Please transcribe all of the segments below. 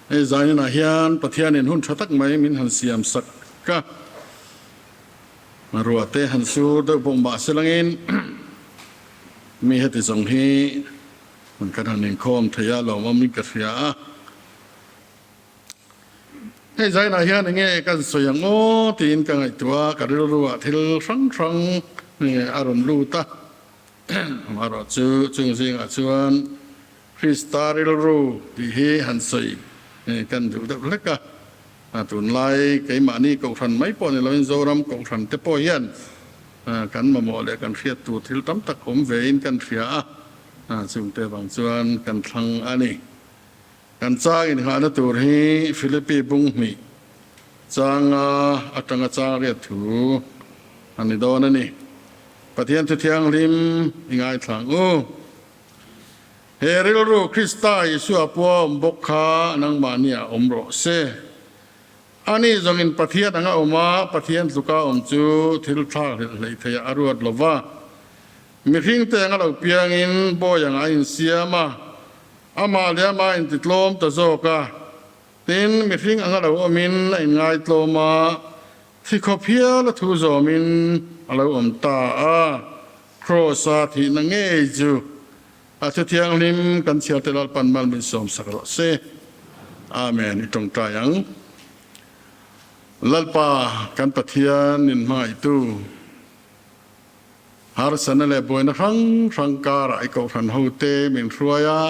ไอ้ใจน่ะเฮียนประเทศเนี่ยหุ่นชัดไหมมินหันเสียมสักกะมารัวเตหันสูดบงบาสลังอินมีเหตุสงฮีมันกระทั่งหนึ่งโคมทะยาเราว่ามีกระเสียให้ใจน่ะเฮียนเงี้ยกันสวยงโอ้ตีนกันไอตัวกระรัวทิลฟังนี่อารมณ์รู้ตามารัวจูจึงสิ่งอาชวนคริสตาริลรูที่เฮหันสวยกันดูดับเล็กอะตุนไล่ไก่มานี่กองทันไม่พอเนี่ยเราเป็นโซรัมกองทันเตปอยันกันมาหมดเลยกันเสียตัวทิลตั้มตะขมเวนกันเสียซึ่งเตบางส่วนกันทั้งอันนี้กันจ้างอินหาณตัวที่ฟิลิปปินส์บุ้งมีจ้างอัตงจ้างเรียถูอันนี้โดนนั่นนี่ประเทศที่เที่ยงริมยังไงทางเฮริลรูคริสต์ไยชัวปวมบกขานังมานียอมโรเซอันนี้จงอินประเทศนังอมาประเทศสุกาอมจูทิลทาเลยทยาอรวดลว่ามีทิ้งแต่งเราเปียงอินโบยังไงอินเสียมาอามาเลียมาอินติดลมตะโจกะตินมีทิ้งอังเราอมินอินไงตโลมาที่ขบเพียละทูโจมินเราอมตาโครสาธินังเอจูอาทิตย์ยังลิมกันเชียร์เตลปันบัลมิสอมสักละเซอาเมนตรงใจยังลัลปากันปะเทียนินมาอิตูฮาร์สันเลบอยนะรังการไอเขาทันหูเตมินรัวยา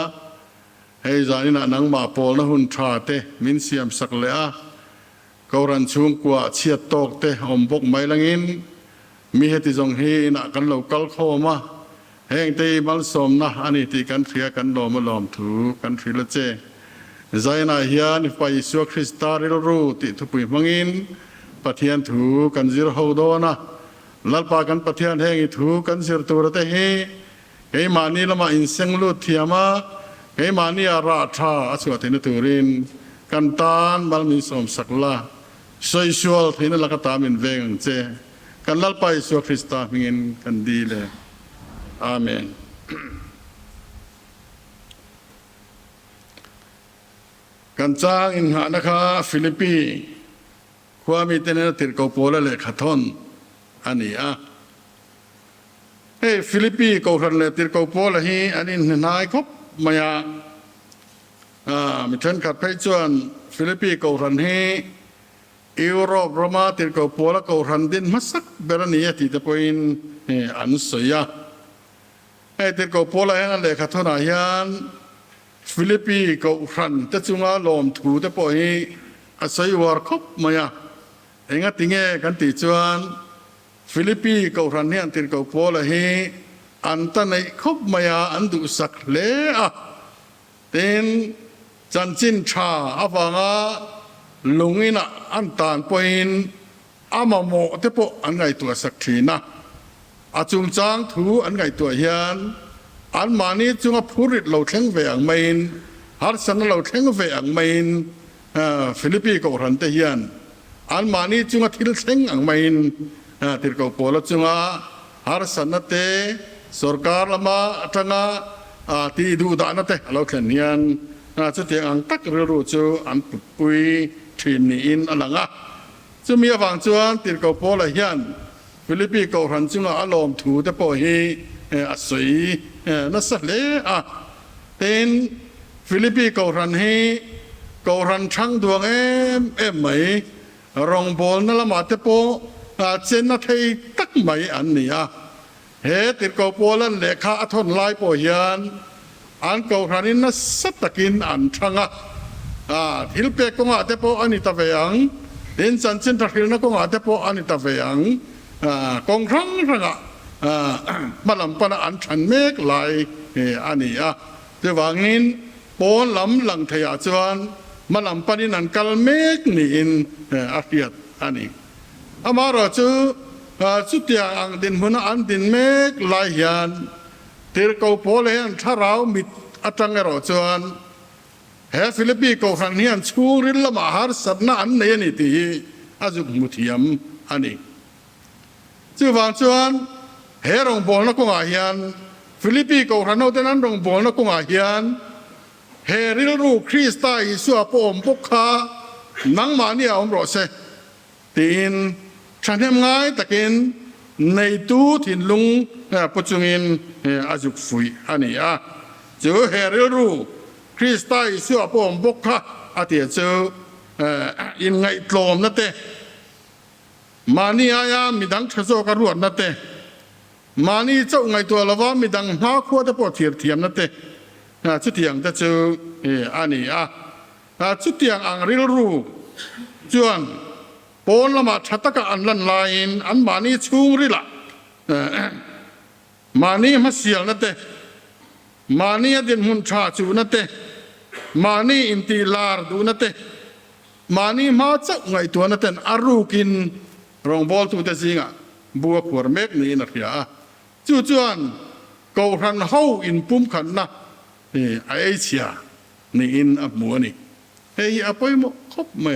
ให้จานินะนังมาปอลนะหุนชาเตมินเสียมสักเลยเขารันชุงกว่าเชียตอกเตอมบกไม่ลังอินมีเหตุจงฮีนะกันเหล่ากัลโคมาแห่งตีมัลสมนะอันนี้ที่กันเสียกันลอมลอมถูกันฟิลเจใจน่าเฮียนไปสัวคริสตาริลรูติทุปุยมังอินปะเทียนถูกันจิรโฮโดนะลัลปากันปะเทียนแห่งถูกันจิรตัวระเตเฮไอมานีละมาอินเซงลุเทียมาไอมานีอาราธาอสวตินตุรินกันตานบัลมิสมสักละสวยชัวที่นั่นละก็ตามินเวงเจกันลัลปาสัวคริสตามิงกันดีเลยอาเมนกันจ้างอินหานะคะฟิลิปปีความมีเตนติดกับโปลเลยขัดทนอันนี้ฟิลิปปีกับคนเลยติดกับโปลเลยอันนี้นายครบมายามีเช่นขัดไปจวนฟิลิปปีกับคนให้ยุโรปรมาติดกับโปลกับคนดินมาสักเบรนีที่จะเป็นอันสวยติดกับโปลเลยนั่นเลยขัดทนอายันฟิลิปปีกับคนแต่จุงอาลมถูแต่พอให้อาศัยวาร์คบมายาเองติงเงกันติจวนฟิลิปปีกับคนเนี่ยติดกับโปลเลยอันตันในคบมายาอันดุสักเละเต็นจันจินชาอาฟังลุงอินะอันตานปอยน์อามาโมเตปอันไงตัวสักทีนะอาจุงจางถูอันไงตัวเฮียนอันมานี้จุงพูริตเราเทงเวียงไม่นฮาร์สันเราเทงเวียงไม่นฟิลิปปีกับรันเตียนอันมานี้จุงทิลเทงอังไม่นติดกับโปลจุงฮาร์สันนัตเตสุรการละมาทั้งที่ดูดานเตเราเขียนเนียนจะเตียงอังตักเรือจูอันปุยทีนีนอันหลังจะมีฝั่งจวนติดกับโปลเฮียนฟิลิปปีกับรันจุงอารมณ์ถูแต่พอให้อาศัยนั่นสักเลยเป็นฟิลิปปีกับรันให้กับรันช่างดวงไหมรองบอลนั่นละมาแต่พอเจนนัทให้ตักไหมอันนี้เฮติดกับโปลันเลขาทนไล่ปอยันอันกับรันนี่นั่นสัตกินอันช่างทิลเปกงอาแต่พออันนี้ตะเวียงเดินสันเซนทักทิลนักงอาแต่พออันนี้ตะเวียงกองรังมาลำปนอันฉันเมกไหลอันนี้จะว่างินปนลำหลังเทียจวนมาลำปนินันกัลเมกนี่อินอาเกียดอันนี้อามาเราจูสุดที่อังดินหุนอันดินเมกไหลยันเทอร์เกาโพเลนถ้าเรามิดอัตังเราจวนเฮฟิลิปปีกับครั้งนี้อันชูริลละมาหาสัตนาอันเนนี่ที่อาจุกมุทิยมอันนี้จู่ฟังจวนเฮรงบอลนักงาเฮียนฟิลิปปีกับครั้งนั้นนั้นรงบอลนักงาเฮียน เฮริลรูคริสต์อิสุอาปอมปุกขานังมานี่อมรสเซตีนฉันเห็นง่ายตะกินในตู้ถิ่นลุงปัจจุบันอาจุกฟุยอันนี้เจอเฮริลรูคริสต์อิสุอาปอมปุกขาอาทิตย์เจออินไงตลอมนั่นเตมานี่มีดังทศกรวดนั่นเตมานี่เจ้าไงตัวละว่ามีดังหาขวดปอดเทียมนั่นเตชุดเทียงจะเจออันนี้ชุดเทียงอังริลรูจวนปนละมาชัตตะอันลันลายอันมานี่ชุงริละมานี่มาเสียนั่นเตมานี่เดินหุ่นชาจูนั่นเตมานี่อินทีลาร์ดูนั่นเตมานี่มาเจ้าไงตัวนั่นเตอารูกินรองบอลตัวเตจิงบัวขวดเมกนี่นักยาจู่จวนเกาหันเฮาอินปุ่มขันนะนี่ไอเชียนี่อินอับมัวนี่เฮ้ยอภัยมั้งครบไหม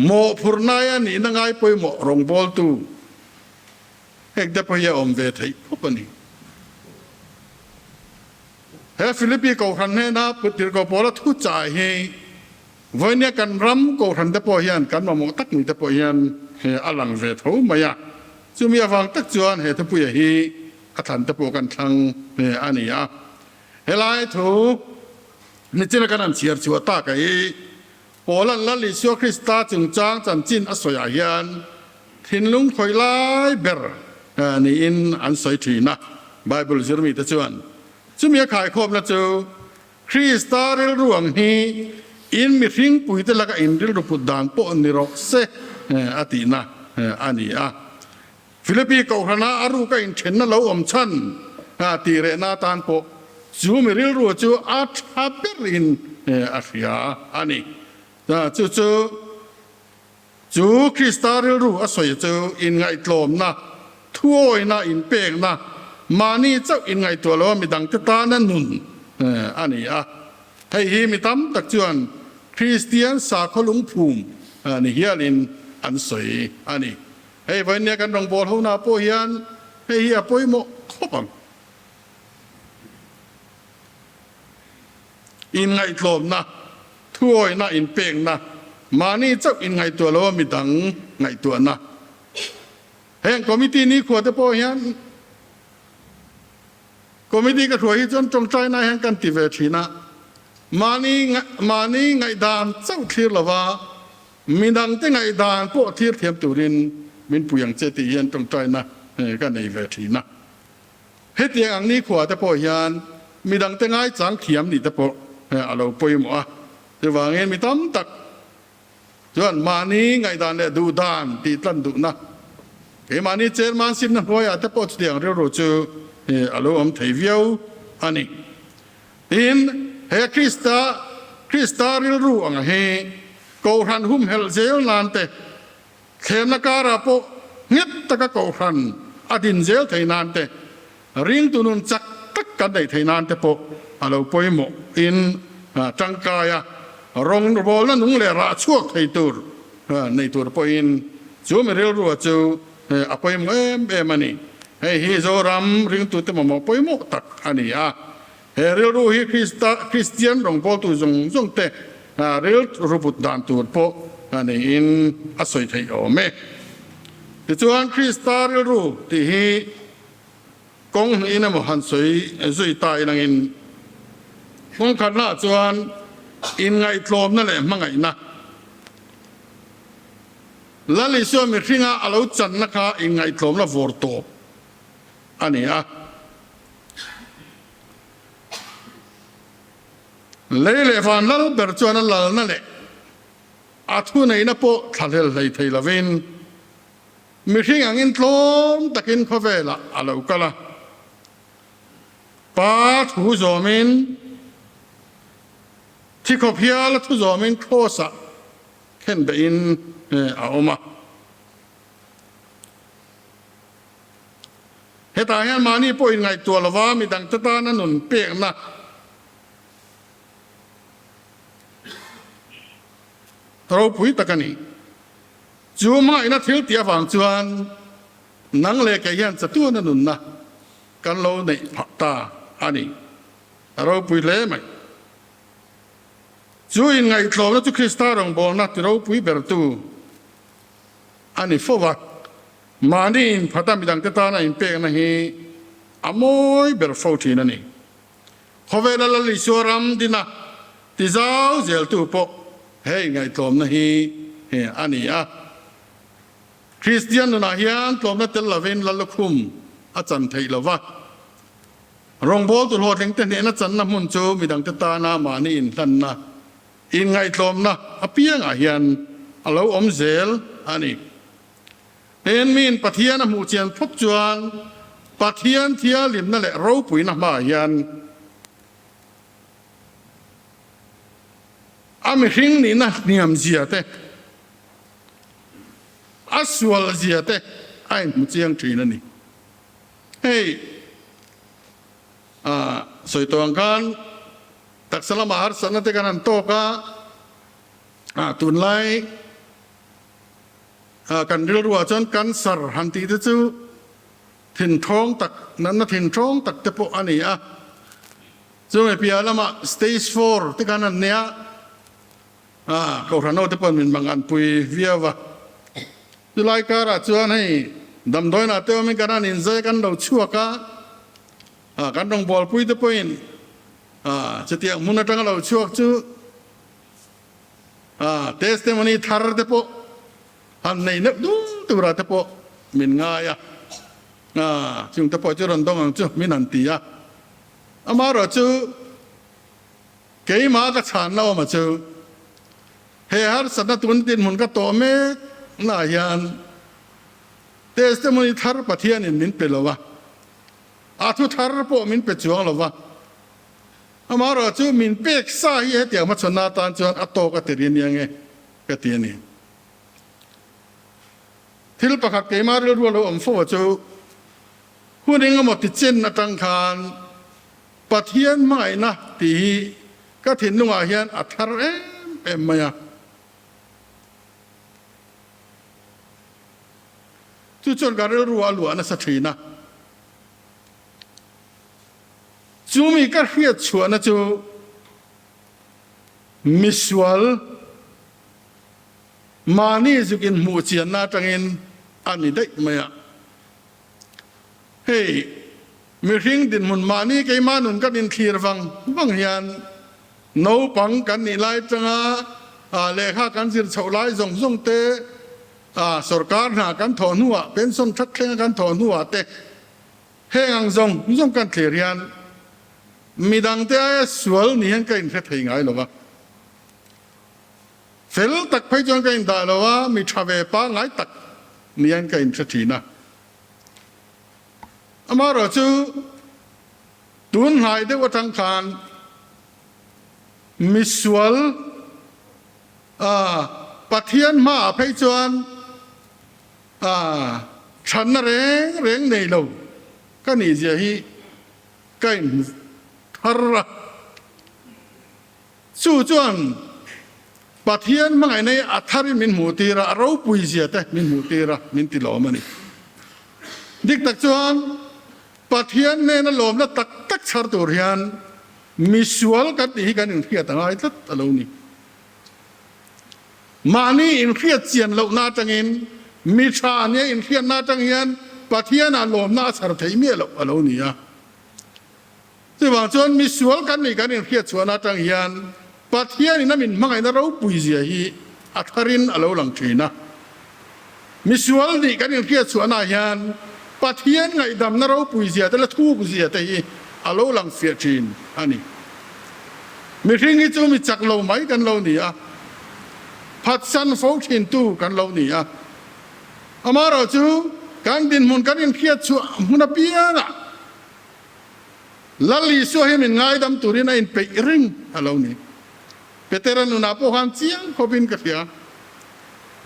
โมพูนายนี่นั่งไอ้ปอยโมรองบอลตัวเอกเดปยาอมเวทัยครบนี่เฮ้ฟิลิปปีเกาหันเฮนะปุติรกบอลทุจ่ายเฮวันนี้กันรำก็ทันเดปอยานกันมาโมตักนี่เดปอยานเฮอลังเวทหูมายาจุมีฟังตักจวนเฮทปุยเฮอทันเดปอกันทังเฮอันนี้เฮลายถูนี่จินกันนั่นเชียร์ชัวตาไก่โอลันลัลิชัวคริสตาจึงจางจันจินอสยายันทินลุงคอยไล่เบอร์นี่อินอันสวยทีนะไบเบิลจะมีตะจวนจุมีขายครบนะจูคริสตาเรลรวงฮีอินมีทิ้งปุ๋ยแต่ละก็อินเรื่องรูปดานปนนิรกเสอตินะอันนี้ฟิลิปปีเกาหนาอารูก็อินเชนนั่นเราอมชันตีเรนาตานปกจูมีเรื่องรัวจูอาชาเปรินอาเซียอันนี้จูคริสตาเรลรูอสวยจูอินไงตลอมนะทั่วนะอินเป่งนะมานี่เจ้าอินไงตัวเรามีดังตานั่นนุ่นอันนี้ให้ฮีมีตั้มตักจวนคริสเตียนสาขลุงภูมินี่เฮียลินอันสวยอันนี้ให้วันนี้กันรองบอลเขาหน้าโปเฮียนให้เฮียโปยโมครบอินไงตลอมนะทั่วนะอินเป่งนะมานี่เจ้าอินไงตัวเรามีดังไงตัวนะแห่งคอมมิตี้นี้ขวดแต่โปเฮียนคอมมิตี้ก็ถวยจนจงใจนายแห่งกันติเวทีนะมานี่ไงดานเจ้าทีละว่ามีดังแต่ไงดานพวกทีเทียมตุรินมินปุยังเจติยันตรงใจนะกันในเวทีนะเฮ็ดอย่างนี้ขวาแต่พอยันมีดังแต่ไงจังเทียมนี่แต่พอเราปอยหมอแต่ว่าเงินมีตั้มตักจนมานี่ไงดานเนี่ยดูดานตีตันดูนะเฮ้มานี่เจอมันสิบนักว่าแต่พอเสียงเรื่องรู้จูเราอมไทยวิวอันนี้อินเฮคริสตาริลรูอังเฮกอรันหุมเฮลเซลนันเตเขมนักการะโปเงียบตะกะกอรันอดินเซลไทยนันเตริงตุนุนจักตักกันได้ไทยนันเตโปเราปอยโมอินจังกายรองบอลนั้นนุ่งเลระชั่วไทยตูร์ในตัวปอยอินจูเมเรลรัวจูอปอยโมเอมันนี่ให้ฮิโซรัมริงตุเตมโมปอยโมตักอันนี้เฮเรลรูฮิคริสเตียนรองบอลตุจงเตเรลรูปุดดานตูร์โปอันนี้อินอสวยไทยโอเมที่จวนคริสตาเรลรูที่ฮีกงอินมหันสวยตายนังอินคงขันละจวนอินไงตลอมนั่นแหละมั่งไงนะแล้วลิซัวมีทิ้งอาลูจันนะคะอินไงตลอมละวอร์โตอันนี้เลฟันนั่นเบอร์จวนนั่นนั่นแหละอาทุนไอ้นับโปทะเลเลยไทยละเวนมีทิ้งอังอินตลอมตะกินข้าวเวละอาลูกะละป้าทุจอมินที่เขาเพียรทุจอมินโคสะเข็นไปอินเอามาเหตุการณ์มานี่ป่วยไงตัวละว่ามีดังตะตานั่นหนุนเปียกนะเราพูดตะกันนี่จูมาอินะเที่ยวเตียฝังจวนนังเล็กยันจะตัวนั่นหนุนนะกันเราในผักตา อันนี้เราปุยเล่ไหมจูอินไงทลอนะจุคริสตารงบอลนัดเราปุยเบรตูอันนี้ฟวักมานี่พัฒนามิดังตะตานะอินเปกนะฮีอโมยเบรฟาวทีนั่นนี่เขาเวลาลิสวรัมดินะที่เจ้าเจลตูปกเฮ้ยไงทลอนะฮีเฮ้อันนี้คริสเตียนนะฮีอันทลอนะเตลลาเวนลลุคุมอาจารย์ไทยละวะรองบอลตุลหัวถึงเตเนี่ยนะจันนะมุนจูมิดังตะตานะมานี่อินทันนะอินไงทลอนะอภิยังอาฮีอันอาเลวอมเจลอันนี้เอ็นมีนปะเทียนหมู่เจียนพบจวนปะเทียนเทียลิมนั่นแหละเราปุ๋ยนะมายันอามิหิงนี่นะเนียมเจียเตอัศวลเจียเตไอ้หมู่เจียงจีนั่นนี่เฮ้ยสวยตัวกันตักสลามหาสันติการันโตกะตุนไลกันเรือจนกันสารหันตีที่จู่ถิ่นท้องตักนั้นนะถิ่นท้องตักเตปอันนี้จู่ไม่เพียละมาสเตจ4ที่กันนั้นเนี่ยเขาหันเอาเตปมันเป็นบางอันปุยเวียวะจุไลการะจวนให้ดำดอยนาเตวมีกันนินใจกันเราชั่วกะกันต้องบอลปุยเตปอินจะเตียงมุนตั้งเราชั่วจู่เทสเตมันนี่ทาร์เตปอันนี้นักดูตัวเราเตปมินง่ายจึงเตปจุรันต้องอังจูมินันตีอามาเราจูเกี่ยมาก็ฉันเรามาจูเฮียร์สันตุนดินมุนก็โตเมน่ายันเทสเตมันทาร์ปะเทียนินมินเปลวะทุทาร์ปมินเปจวงลวะอามาเราจูมินเปกซ่าเฮียเตียงมาชนะตานจวนอัตโตก็เตรียนยังไงก็เตียนี่ที่เราประกาศเกี่ยมาเรื่องเราอมฟูจูหุ่นเองก็หมดติดเจนนัตังคารปะเทียนไม่นะตีก็ถิ่นนุ่งอาเฮียนอัฐร์เอ็มมาจู่จนการเรื่องรัวหลวนะสักทีนะจูมีก็เฮียชวนนะจูมิสวลมานี่จุกินหมู่เจียนนาจังอินอันนี้ได้ไหมเฮ้ยมีริงดินมุนมานี่ไกมานุนกันอินทีระวังบางอย่างโนปังกันนี่ไล่จังเลขากันสิรชาวไล่ส่งเตสรการหากันถอนหัวเป็นส่วนทักแข่งกันถอนหัวเตเฮงังส่งกันเทียนมีดังเตะสวลนี่ยังกันเทถิงไงหรอวะเฟลตักไปจนกันได้แล้วว่ามีชาวเวป้าไงตักนี่ยังกันเทถินะอามาเราจูตุนหายได้ว่าทางการมิสวลปะเทียนมาไปจนฉันเร่งในเราก็นี่จะให้กันทาระจู่จวนปะเทียนมังไงในอัฐริมินหมูตีระเราปุยเสียแต่มินหมูตีระมินติลอมันนี่ดิกตักจวนปะเทียนเนี่ยนั่นลมแล้วตักชาร์ตัวเรียนมิสวลกันที่กันอินเทียต่างไอ้ตัดอะไรนี่มานี่อินเทียเจียนเราหน้าจังอินมิชาเนี่ยอินเทียหน้าจังเฮียนปะเทียนน่ะลมหน้าชาร์เทียเมียเราอะไรนี่ที่ว่าจนมิสวลกันนี่กันอินเทียชวนหน้าจังเฮียนปะเทียนนี่นั่นมินมังไงนั่นเราปุยเสียฮีอัฐรินอะไรหลังทีนะมิสวลนี่กันอินเทียชวนหน้าเฮียนปะเทียนไงดำนั่นเราปุยเสียแต่ละทูปุยเสียแต่ฮีอะไรหลังเฟียจีนอันนี้มีทิ้งที่จูมีจักเราไหมกันเราเนี่ยพัดซันโฟกชินตู้กันเราเนี่ยอามาเราจูการดินมุนกันอินเทียชัวมุนเปียนะลัลลิชัวให้มันง่ายดำตุรินัยไปริงเราเนี่ยเปเตรันุนาโปฮันเซียงขบินกันเสีย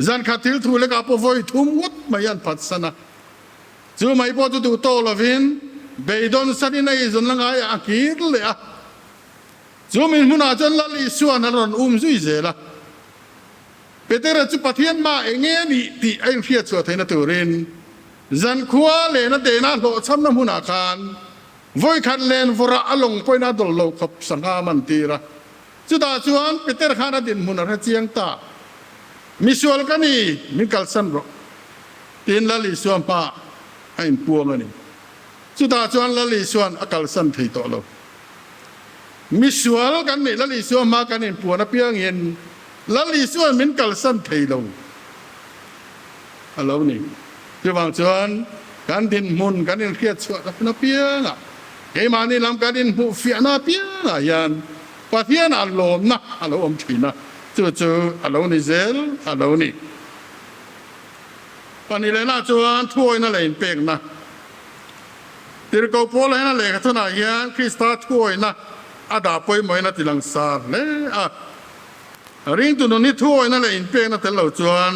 จันขัดทิลทูเล็กอาโปโวยทุ่มวัดมายันพัดซันนะจูไม่พอจะดูโตลวินเบยดอนสันนี่จนลังไงอาคีร์เลยจูมินมุนาจนลัลลิชัวนั่นรอนซุยเจล่ะเปเตอร์จุปะเทียนมาเองนี่ที่ไอ้เฟียชัวเทนตุรินจันขวาเลนะเดนะโลช้ำน้ำมุนาคาน voi khan len vora along poina dol lo khop sanga man tira chuda chuan peter khana din mun ra chiang ta misual kani mikal san ro tin la li suam pa ain puang ani chuda chuan la li suan akal san thei to lo misual kan ni la li suam ma kan in puana piang yen la li suan min kal san thei lo alo ni chu wang chuan kan din mun kan in khiat chuat na piang a ke ma ni lam kan in hu fia na piang a yan pathian alom na alo om thina chu alo ni zel alo ni pani le na chuan thuai na lein pek na tir ko pol na le ka thuna yan krista thuai na ada poi moi na tilang sar le a ring tu no ni thuai na lein pek na tel lo chuan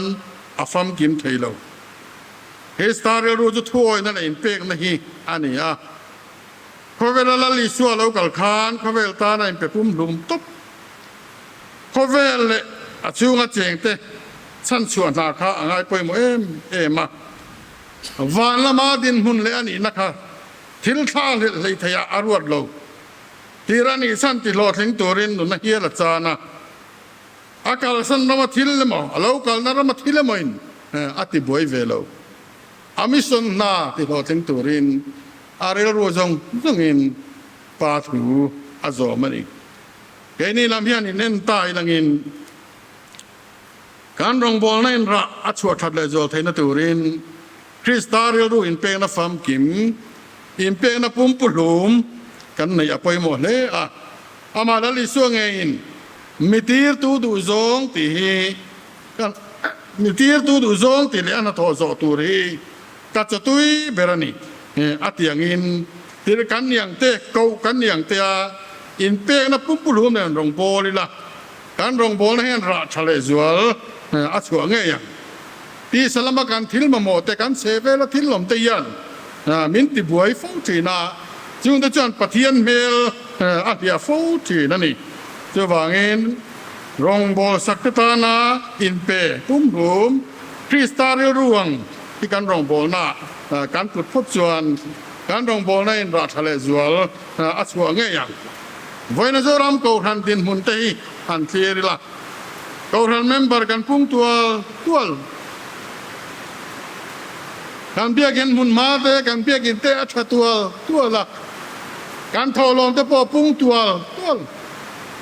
a fam kim thei lo he star ro chu thuai na lein pek na hi ani a ko vela la li suwa lo kal khan ko vel ta na in pe pum lum top ko vel a chunga cheng te chan chuan na kha angai poi mo em van la ma din hun le ani na kha thil tha le thaya arwat lo tirani san ti lo thing turin nu na hiala chana akal san na ma thil le mo alo kal na ma thil le mo in ati boy velo amison na ti lo thing turin arel ro jong in pa thu azo mani ke ni lam hian in nen tai langin kan rong bol na in ra achua that le zo thaina turin kristaril ru in peng na fam kim in peng na pum pulum kan nei apoi mo le a ama la li suang in mitir tu du zong ti kan mitir tu du zong ti le ana tho zo turi ka chatui berani atiang in tir kan yang te ko kan yang te in peng na pum pulum ne rong bol la kan rong bol na hen ra thale zual a chua nge yang ti salama kan thil ma mo te kan se ve la thil lom te yan min ti buai fo ti na chung ta chuan pathian mel a pia fo ti na ni chu wangin rong bol sak ta na in pe pum rum kristal ruang ti kan rong bol na kan put phop chuan kan rong bol na in ra thale zual a chua nge yang voina zo ram ko han din mun te han clear la Kauran member kan pung tual kan biakin mun mate kan biakin te atha tual la kan tholom te po pung tual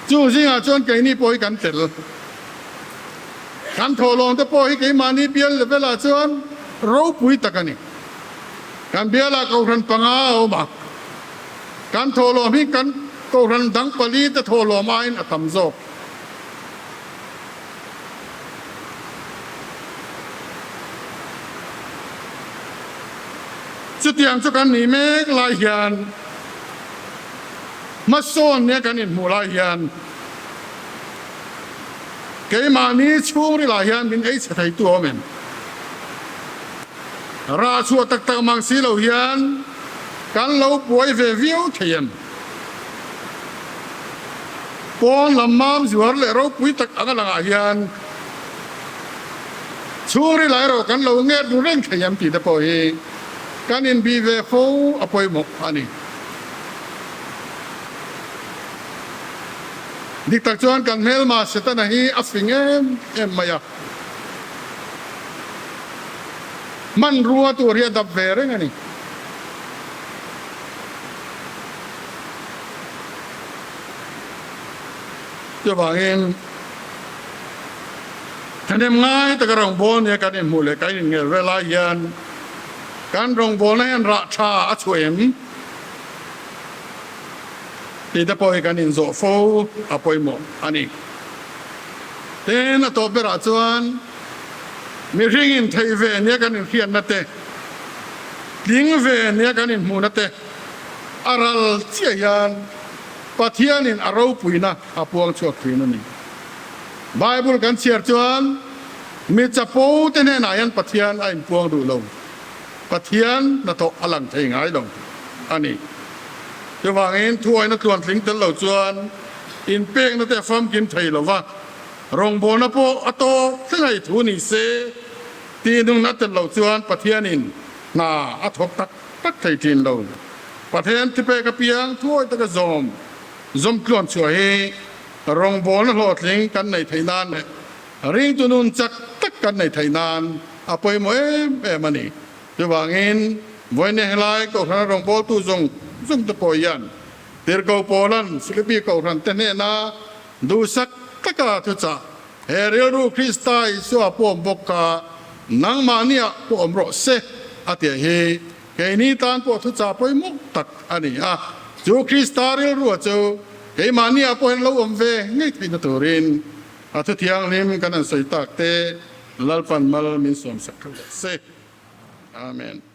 chu singa chon ke ni poi kan tel kan tholom te po hi ke mani bial le bela chon ro pui takani kan biala kauran panga o ma kan tholom hi kan kauran dang pali te tholom ain atam zoจุดyangจุกันนี่เมกลายยันมาโซนเนี่ยกันนี่หมู่ลายยันเกมานี้ช่วงที่ลายยันเป็นไอ้เสถียรตัวมันราชัวตักมังสีเหล่ายันกันเราป่วยเวียวเทียนปอนลำมามสิวร์เลยเราป่วยตักอังลังอายันช่วงที่ลายเรากันเราเงี้ยดูเร่งเทียนปีตะปอยkan in bive fo apoi mo ani dik tak chuan kan mel ma setan hi afing em maya man ruwa tu ria dab vere ngani jo bangin tanem ngai takarong bon ya kan in mule kan in ngel rela yan kan rong bol na yan ra cha a chuem ti ta poi kan in zo fo a poi mo ani ten a to bera chuan mi ring in thei ve ne kan in khian na te ding ve ne kan in mu na te aral chia yan pathian in aro puina a puang chuak thina ni bible kan chiar chuan mi chapo te ne na yan pathian a in puang du lo pathian na to alang thei ngai dong aniจะว่าเองถ้วยนักลวนสิงตลอดจวนอินเป้งนั่นแต่ฟอมกินไทยหรอวะรองโบนับโปอโตซึ่งไอ้ทุนิเซตีนุ่งนัดตลอดจวนปะเทียนินน่าอัทบตักไทยจีนเรา ประเทศที่เป็นกระเปียงทั่วตะกะจอมกลอนช่วยรองบอลหลอดลิงกันในไทยนานเนี่ยริงตุนุนจักตักกันในไทยนานอภัยมวยมันนี่จะว่าเงินวันนี้หลายก็ขณะรองบอลตู้จงตะปอยันเติร์กเอาโปลันฟิลิปปินส์เขาทันเตเนนาดูสักตะกาทุจ่าเฮเรรูคริสต์อิสุอาปอมบกกานังมาเนียปอมรอเซอาเตียเฮแค่นี้ตานปอทุจ่าปอยมุกตักอันนี้จูคริสต์เรรู้จูแค่มาเนียปอยเราอมเวง่ายที่นตัวเรนอาทุที่ยังลิมกันนั้นใส่ตักเตลัลปันมัลมินสวมสักครั้งเซอาเมน